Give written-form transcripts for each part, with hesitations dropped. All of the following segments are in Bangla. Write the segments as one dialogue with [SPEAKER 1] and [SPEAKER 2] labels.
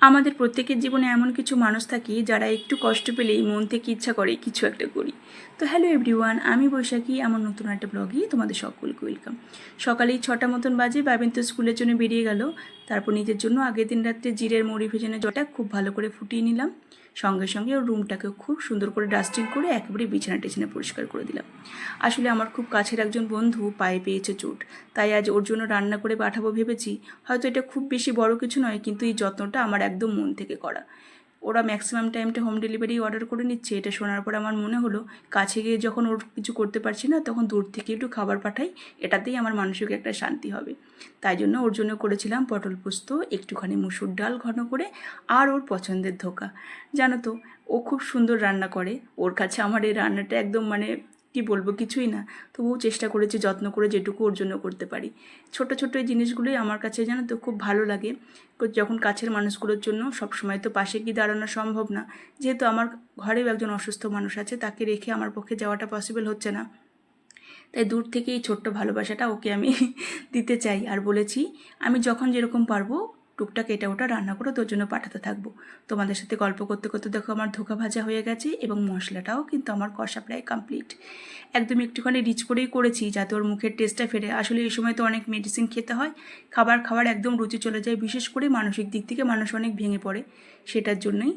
[SPEAKER 1] আমাদের প্রত্যেকের জীবনে এমন কিছু মানুষ থাকে যারা একটু কষ্ট পেলেই মন থেকে ইচ্ছা করে কিছু একটা করি। তো হ্যালো এভরিওয়ান, আমি বৈশাখী। আমার নতুন একটা ব্লগে তোমাদের সকলকে ওয়েলকাম। সকালেই 6টা মতন বাজে, বাবিন তো স্কুলের জন্য বেরিয়ে গেল। তারপর নিজের জন্য আগের দিন রাত্রে জিরের মুড়ি ভেজানো জলটা খুব ভালো করে ফুটিয়ে নিলাম। সঙ্গে সঙ্গে ওর রুমটাকেও খুব সুন্দর করে ডাস্টিং করে একেবারে বিছানা টিছানা পরিষ্কার করে দিলাম। আসলে আমার খুব কাছের একজন বন্ধু পায়ে পেয়েছে চোট, তাই আজ ওর জন্য রান্না করে পাঠাবো ভেবেছি। হয়তো এটা খুব বেশি বড় কিছু নয়, কিন্তু এই যত্নটা আমার একদম মন থেকে করা। ওরা ম্যাক্সিমাম টাইমটা হোম ডেলিভারি অর্ডার করে নিচ্ছে। এটা শোনার পর আমার মনে হলো কাছে গিয়ে যখন ওর কিছু করতে পারছি না, তখন দূর থেকে একটু খাবার পাঠাই, এটাতেই আমার মানসিক একটা শান্তি হবে। তাই জন্য ওর জন্য করেছিলাম পটল পোস্ত, একটুখানি মুসুর ডাল ঘন করে, আর ওর পছন্দের ধোকা। জানো তো, ও খুব সুন্দর রান্না করে। ওর কাছে আমার এই রান্নাটা একদম কি বলবো, কিছুই না। তবুও চেষ্টা করেছি যত্ন করে যেটুকু ওর জন্য করতে পারি। ছোট ছোট এই জিনিসগুলোই আমার কাছে জানো তো খুব ভালো লাগে। যখন কাছের মানুষগুলোর জন্য সবসময় তো পাশে গিয়ে দাঁড়ানো সম্ভব না, যেহেতু আমার ঘরেও একজন অসুস্থ মানুষ আছে, তাকে রেখে আমার পক্ষে যাওয়াটা পসিবল হচ্ছে না। তাই দূর থেকে এই ছোট্ট ভালোবাসাটা ওকে আমি দিতে চাই। আর বলেছি আমি যখন যেরকম পারবো টুকটাক এটা ওটা রান্না করে তোর জন্য পাঠাতে থাকবো। তোমাদের সাথে গল্প করতে করতে দেখো আমার ধোকা ভাজা হয়ে গেছে, এবং মশলাটাও কিন্তু আমার কষা প্রায় কমপ্লিট। একদম একটুখানি রিচ করেই করেছি যাতে ওর মুখের টেস্টটা ফেরে। আসলে এই সময় তো অনেক মেডিসিন খেতে হয়, খাবার খাবার একদম রুচি চলে যায়, বিশেষ করে মানসিক দিক থেকে মানুষ অনেক ভেঙে পড়ে। সেটার জন্যই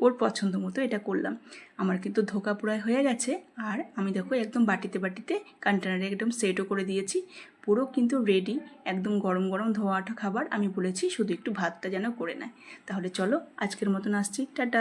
[SPEAKER 1] ওর পছন্দ মতো এটা করলাম। আমার কিন্তু ধোকা পুরাই হয়ে গেছে। আর আমি দেখো একদম বাটিতে বাটিতে কন্টেনারে একদম সেটও করে দিয়েছি। পুরো কিন্তু রেডি, একদম গরম গরম ধোয়া ওঠা খাবার। আমি বলেছি শুধু একটু ভাতটা যেন করে নেয়। তাহলে চলো আজকের মতন আসছি, টাটা।